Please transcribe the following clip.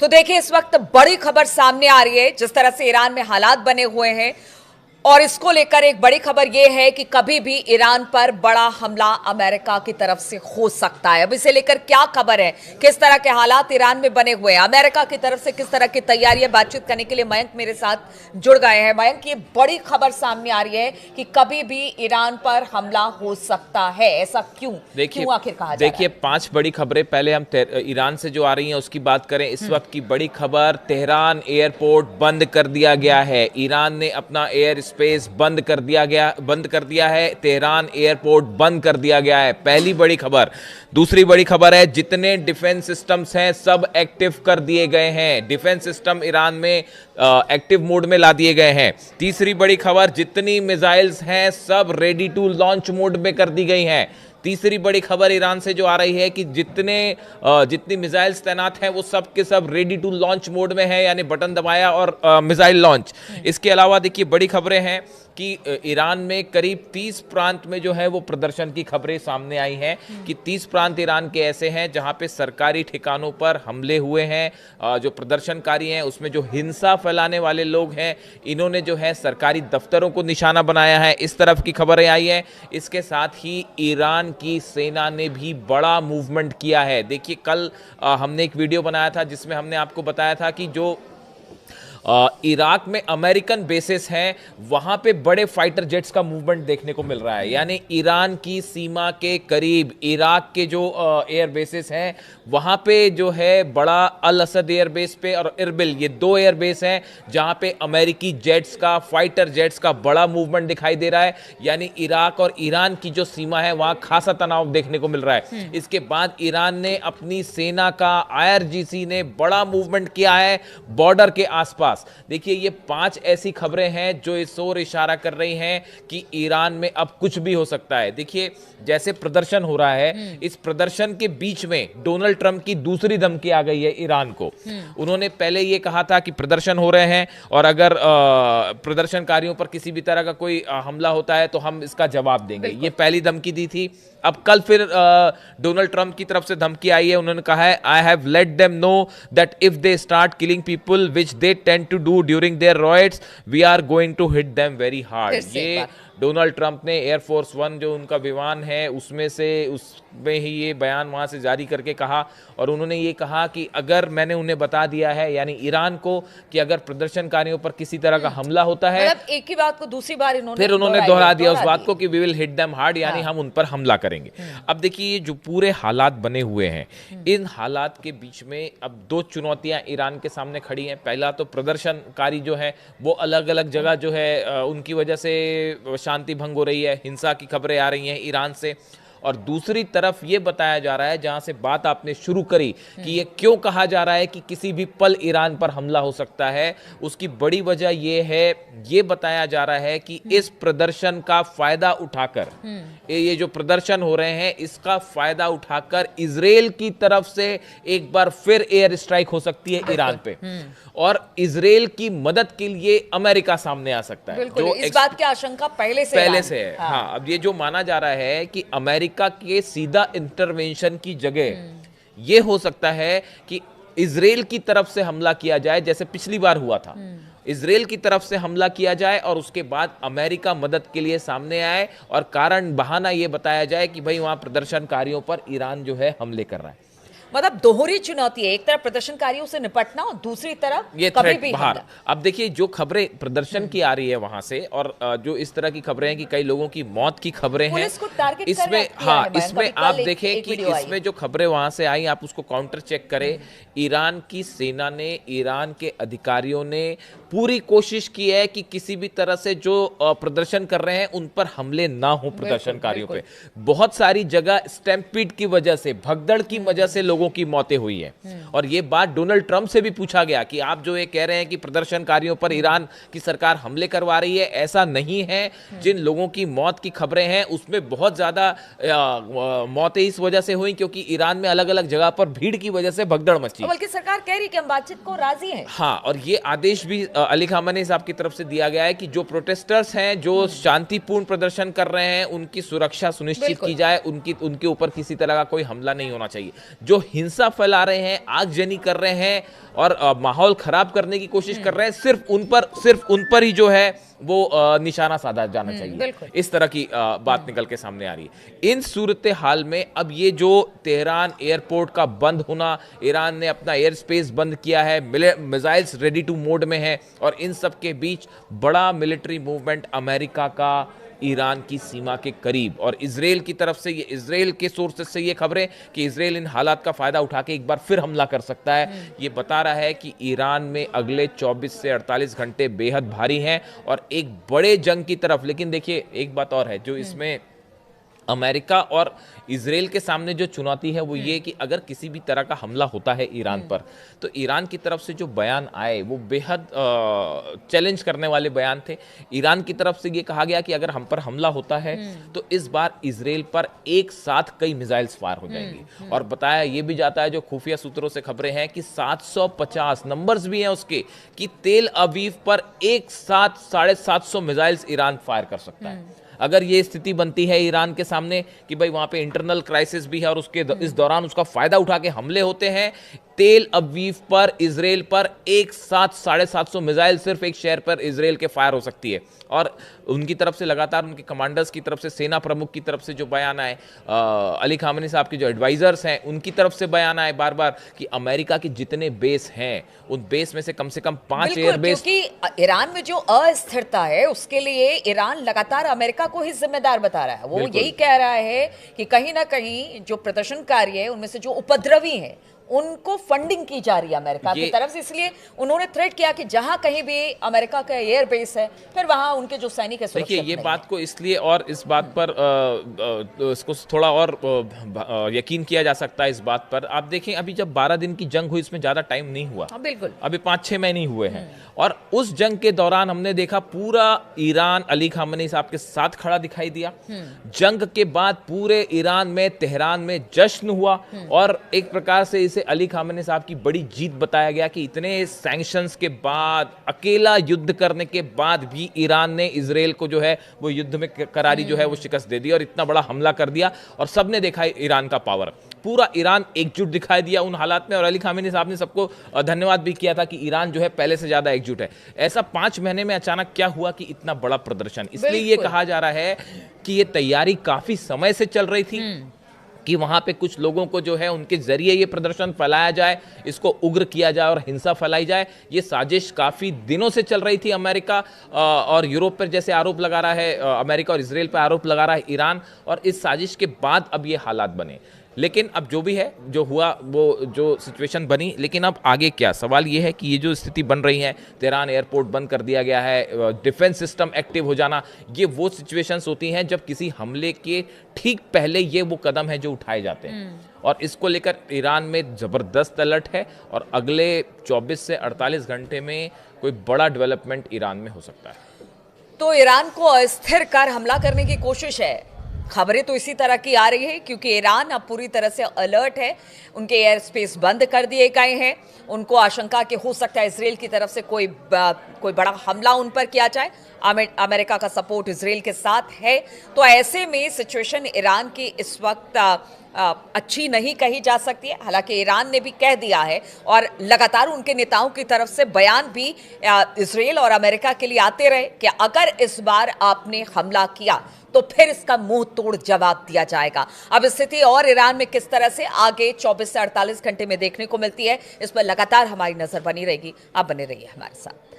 तो देखिए, इस वक्त बड़ी खबर सामने आ रही है। जिस तरह से ईरान में हालात बने हुए हैं और इसको लेकर एक बड़ी खबर यह है कि कभी भी ईरान पर बड़ा हमला अमेरिका की तरफ से हो सकता है। अब इसे लेकर क्या खबर है, किस तरह के हालात ईरान में बने हुए हैं, अमेरिका की तरफ से किस तरह की तैयारियां, बातचीत करने के लिए मयंक मेरे साथ जुड़ गए हैं। मयंक, ये बड़ी खबर सामने आ रही है कि कभी भी ईरान पर हमला हो सकता है, ऐसा क्यों आखिर कहा जा रहा है? देखिए, 5 बड़ी खबरें। पहले हम ईरान से जो आ रही हैं उसकी बात करें। इस वक्त की बड़ी खबर, तेहरान एयरपोर्ट बंद कर दिया गया है। ईरान ने अपना एयर स्पेस बंद कर दिया है। तेहरान एयरपोर्ट बंद कर दिया गया है, पहली बड़ी खबर। दूसरी बड़ी खबर है, जितने डिफेंस सिस्टम्स हैं सब एक्टिव कर दिए गए हैं। डिफेंस सिस्टम ईरान में एक्टिव मोड में ला दिए गए हैं। तीसरी बड़ी खबर, जितनी मिसाइल्स हैं सब रेडी टू लॉन्च मोड में कर दी गई हैं। तीसरी बड़ी खबर ईरान से जो आ रही है कि जितनी मिसाइल्स तैनात हैं वो सब के सब रेडी टू लॉन्च मोड में है, यानी बटन दबाया और मिसाइल लॉन्च। इसके अलावा देखिए, बड़ी खबरें हैं कि ईरान में करीब 30 प्रांत में जो है वो प्रदर्शन की खबरें सामने आई हैं कि 30 प्रांत ईरान के ऐसे हैं जहां पे सरकारी ठिकानों पर हमले हुए हैं। जो प्रदर्शनकारी हैं उसमें जो हिंसा फैलाने वाले लोग हैं, इन्होंने जो है सरकारी दफ्तरों को निशाना बनाया है। इस तरफ की खबरें आई हैं। इसके साथ ही ईरान की सेना ने भी बड़ा मूवमेंट किया है। देखिए, कल हमने एक वीडियो बनाया था जिसमें हमने आपको बताया था कि जो इराक में अमेरिकन बेसेस हैं वहां पे बड़े फाइटर जेट्स का मूवमेंट देखने को मिल रहा है। यानी ईरान की सीमा के करीब इराक के जो एयर बेसेस हैं वहां पे जो है बड़ा अल असद एयर बेस पे और इरबिल, ये 2 एयर बेस हैं जहां पे अमेरिकी जेट्स का, फाइटर जेट्स का बड़ा मूवमेंट दिखाई दे रहा है। यानी इराक और ईरान की जो सीमा है वहां खासा तनाव देखने को मिल रहा है। इसके बाद ईरान ने अपनी सेना का, IRGC ने बड़ा मूवमेंट किया है बॉर्डर के आसपास। देखिए, ये 5 ऐसी खबरें हैं जो इस ओर इशारा कर रही हैं कि ईरान में अब कुछ भी हो सकता है। देखिए, जैसे प्रदर्शन हो रहा है, इस प्रदर्शन के बीच में डोनाल्ड ट्रंप की दूसरी धमकी आ गई है ईरान को। उन्होंने पहले ये कहा था कि प्रदर्शन हो रहे हैं और अगर प्रदर्शनकारियों पर किसी भी तरह का कोई हमला होता है तो हम इसका जवाब देंगे, ये पहली धमकी दी थी। अब कल फिर डोनाल्ड ट्रंप की तरफ से धमकी आई है। उन्होंने कहा है, I have let them know that if they start killing people which they tend to do during their riots, we are going to hit them very hard. ये डोनाल्ड ट्रंप ने एयरफोर्स 1 जो उनका विमान है उसमें ही ये बयान वहां से जारी करके कहा। और उन्होंने ये कहा कि अगर मैंने उन्हें बता दिया है, यानी ईरान को, कि अगर प्रदर्शनकारियों पर किसी तरह का हमला होता है, मतलब एक ही बात को दूसरी बार इन्होंने दोहरा दिया उस बात को कि we will hit them hard, यानी हम उन पर हमला करेंगे। अब देखिए, जो पूरे हालात बने हुए हैं, इन हालात के बीच में अब 2 चुनौतियां ईरान के सामने खड़ी हैं। पहला तो प्रदर्शनकारी जो है वो अलग अलग जगह जो है उनकी वजह से शांति भंग हो रही है, हिंसा की खबरें आ रही हैं ईरान से। और दूसरी तरफ ये बताया जा रहा है, जहां से बात आपने शुरू करी कि ये क्यों कहा जा रहा है कि किसी भी पल ईरान पर हमला हो सकता है, उसकी बड़ी वजह ये है, ये बताया जा रहा है कि इस प्रदर्शन का फायदा उठाकर, ये जो प्रदर्शन हो रहे हैं इसका फायदा उठाकर इजराइल की तरफ से एक बार फिर एयर स्ट्राइक हो सकती है ईरान पे, और इजराइल की मदद के लिए अमेरिका सामने आ सकता है। जो इस बात की आशंका पहले से है। हाँ, अब ये जो माना जा रहा है कि अमेरिका के सीधा इंटरवेंशन की जगह ये हो सकता है कि इजराइल की तरफ से हमला किया जाए, जैसे पिछली बार हुआ था। इजराइल की तरफ से हमला किया जाए और उसके बाद अमेरिका मदद के लिए सामने आए और कारण बहाना ये बताया जाए कि भाई वहां प्रदर्शनकारियों पर ईरान जो है हमले कर रहा है। मतलब दोहरी चुनौती है, एक तरफ प्रदर्शनकारियों से निपटना और दूसरी तरफ ये कभी भी बाहर। अब देखिए, जो खबरें प्रदर्शन की आ रही है वहां से, और जो इस तरह की खबरें हैं कि कई लोगों की मौत की खबरें हैं इसमें, इसमें आप देखें कि इसमें जो खबरें वहां से आई, आप उसको काउंटर चेक करें। ईरान की सेना ने, ईरान के अधिकारियों ने पूरी कोशिश की है कि किसी भी तरह से जो प्रदर्शन कर रहे हैं उन पर हमले ना हो प्रदर्शनकारियों पे। बहुत सारी जगह स्टैम्पीड की वजह से, भगदड़ की वजह से लोगों की मौतें हुई है। और ये बात डोनाल्ड ट्रंप से भी पूछा गया कि आप जो ये कह रहे हैं कि प्रदर्शनकारियों पर ईरान की सरकार हमले करवा रही है, ऐसा नहीं है। जिन लोगों की मौत की खबरें हैं उसमें बहुत ज्यादा मौतें इस वजह से हुई क्योंकि ईरान में अलग अलग जगह पर भीड़ की वजह से भगदड़ मची, बल्कि सरकार कह रही कि हम बातचीत को राजी हैं। हाँ, और ये आदेश भी अली खामेनी साहब की तरफ से दिया गया है कि जो प्रोटेस्टर्स हैं, जो शांतिपूर्ण प्रदर्शन कर रहे हैं, उनकी सुरक्षा सुनिश्चित की जाए, उनके ऊपर किसी तरह का कोई हमला नहीं होना चाहिए। जो हिंसा फैला रहे हैं, आगजनी कर रहे हैं और माहौल खराब करने की कोशिश कर रहे हैं, सिर्फ उन पर ही जो है वो निशाना साधा जाना चाहिए। इस तरह की बात निकल के सामने आ रही है। इन सूरत हाल में अब ये जो तेहरान एयरपोर्ट का बंद होना, ईरान ने अपना एयर स्पेस बंद किया है, मिसाइल्स रेडी टू मोड में है, और इन सब के बीच बड़ा मिलिट्री मूवमेंट अमेरिका का ईरान की सीमा के करीब, और इजराइल की तरफ से, ये इजराइल के सोर्सेज से ये खबरें कि इजराइल इन हालात का फायदा उठा के एक बार फिर हमला कर सकता है। ये बता रहा है कि ईरान में अगले 24 से 48 घंटे बेहद भारी हैं और एक बड़े जंग की तरफ। लेकिन देखिए एक बात और है जो इसमें अमेरिका और इजराइल के सामने जो चुनौती है वो ये कि अगर किसी भी तरह का हमला होता है ईरान पर, तो ईरान की तरफ से जो बयान आए वो बेहद चैलेंज करने वाले बयान थे। ईरान की तरफ से ये कहा गया कि अगर हम पर हमला होता है तो इस बार इजराइल पर एक साथ कई मिसाइल्स फायर हो जाएंगी। और बताया ये भी जाता है, जो खुफिया सूत्रों से खबरें हैं, कि 750 नंबर्स भी हैं उसके, कि तेल अवीव पर एक साथ 750 मिसाइल्स ईरान फायर कर सकता है। अगर ये स्थिति बनती है ईरान के सामने कि भाई वहां पे इंटरनल क्राइसिस भी है और उसके इस दौरान उसका फायदा उठा के हमले होते हैं, तेल अवीव पर, इजराइल पर एक साथ 750 मिसाइल सिर्फ एक शहर पर इजराइल के फायर हो सकती है। और उनकी तरफ से लगातार, उनके कमांडर्स की तरफ से, सेना प्रमुख की तरफ से जो बयान आए, अली खामेनी साहब के जो एडवाइजर्स हैं उनकी तरफ से बयान आए बार बार कि अमेरिका के जितने बेस हैं उन बेस में से कम 5 एयर बेस, क्योंकि ईरान में जो अस्थिरता है उसके लिए ईरान लगातार अमेरिका को ही जिम्मेदार बता रहा है। वो यही कह रहा है कि कहीं ना कहीं जो प्रदर्शनकारी है उनमें से जो उपद्रवी है उनको फंडिंग की जा रही है अमेरिका की तरफ से, इसलिए उन्होंने थ्रेट किया कि जहां कहीं भी अमेरिका का एयर बेस है फिर वहां उनके जो सैनिक है। देखिए ये बात को इसलिए और इस बात पर इसको थोड़ा और यकीन किया जा सकता है इस बात पर। आप देखें अभी जब 12 दिन की जंग हुई, इसमें ज्यादा टाइम नहीं हुआ, बिल्कुल अभी 5-6 महीने हुए हैं, और उस जंग के दौरान हमने देखा पूरा ईरान अली खामेनी साहब के साथ खड़ा दिखाई दिया। जंग के बाद पूरे ईरान में, तेहरान में जश्न हुआ और एक प्रकार से इसे अली खामेनी साहब की बड़ी जीत बताया गया कि इतने सैंक्शंस के बाद, अकेला युद्ध करने के बाद भी ईरान ने इजराइल को जो है वो युद्ध में करारी जो है वो शिकस्त दे दी और इतना बड़ा हमला कर दिया। और सबने देखा ईरान का पावर, पूरा ईरान एकजुट दिखाई दिया उन हालात में। और अली खामेनी साहब ने सबको धन्यवाद भी किया था कि ईरान जो है पहले से ज्यादा एकजुट है। ऐसा 5 महीने में अचानक क्या हुआ कि इतना बड़ा प्रदर्शन? इसलिए ये कहा जा रहा है कि ये तैयारी काफी समय से चल रही थी कि वहां पे कुछ लोगों को जो है उनके जरिए ये प्रदर्शन फैलाया जाए, इसको उग्र किया जाए और हिंसा फैलाई जाए। ये साजिश काफी दिनों से चल रही थी। अमेरिका और यूरोप पर जैसे आरोप लगा रहा है, अमेरिका और इजराइल पर आरोप लगा रहा है ईरान, और इस साजिश के बाद अब ये हालात बने। लेकिन अब जो भी है, जो हुआ, वो जो सिचुएशन बनी, लेकिन अब आगे क्या? सवाल ये है कि ये जो स्थिति बन रही है, तेहरान एयरपोर्ट बंद कर दिया गया है, डिफेंस सिस्टम एक्टिव हो जाना, ये वो सिचुएशंस होती हैं जब किसी हमले के ठीक पहले ये वो कदम है जो उठाए जाते हैं। और इसको लेकर ईरान में जबरदस्त अलर्ट है और अगले 24 से 48 घंटे में कोई बड़ा डेवलपमेंट ईरान में हो सकता है। तो ईरान को अस्थिर कर हमला करने की कोशिश है। खबरें तो इसी तरह की आ रही है क्योंकि ईरान अब पूरी तरह से अलर्ट है। उनके एयर स्पेस बंद कर दिए गए हैं। उनको आशंका कि हो सकता है इजराइल की तरफ से कोई बड़ा हमला उन पर किया जाए। अमेरिका का सपोर्ट इजराइल के साथ है। तो ऐसे में सिचुएशन ईरान की इस वक्त अच्छी नहीं कही जा सकती है। हालांकि ईरान ने भी कह दिया है और लगातार उनके नेताओं की तरफ से बयान भी इजराइल और अमेरिका के लिए आते रहे कि अगर इस बार आपने हमला किया तो फिर इसका मुंह तोड़ जवाब दिया जाएगा। अब स्थिति और ईरान में किस तरह से आगे 24 से 48 घंटे में देखने को मिलती है, इस पर लगातार हमारी नजर बनी रहेगी। आप बने रहिए हमारे साथ।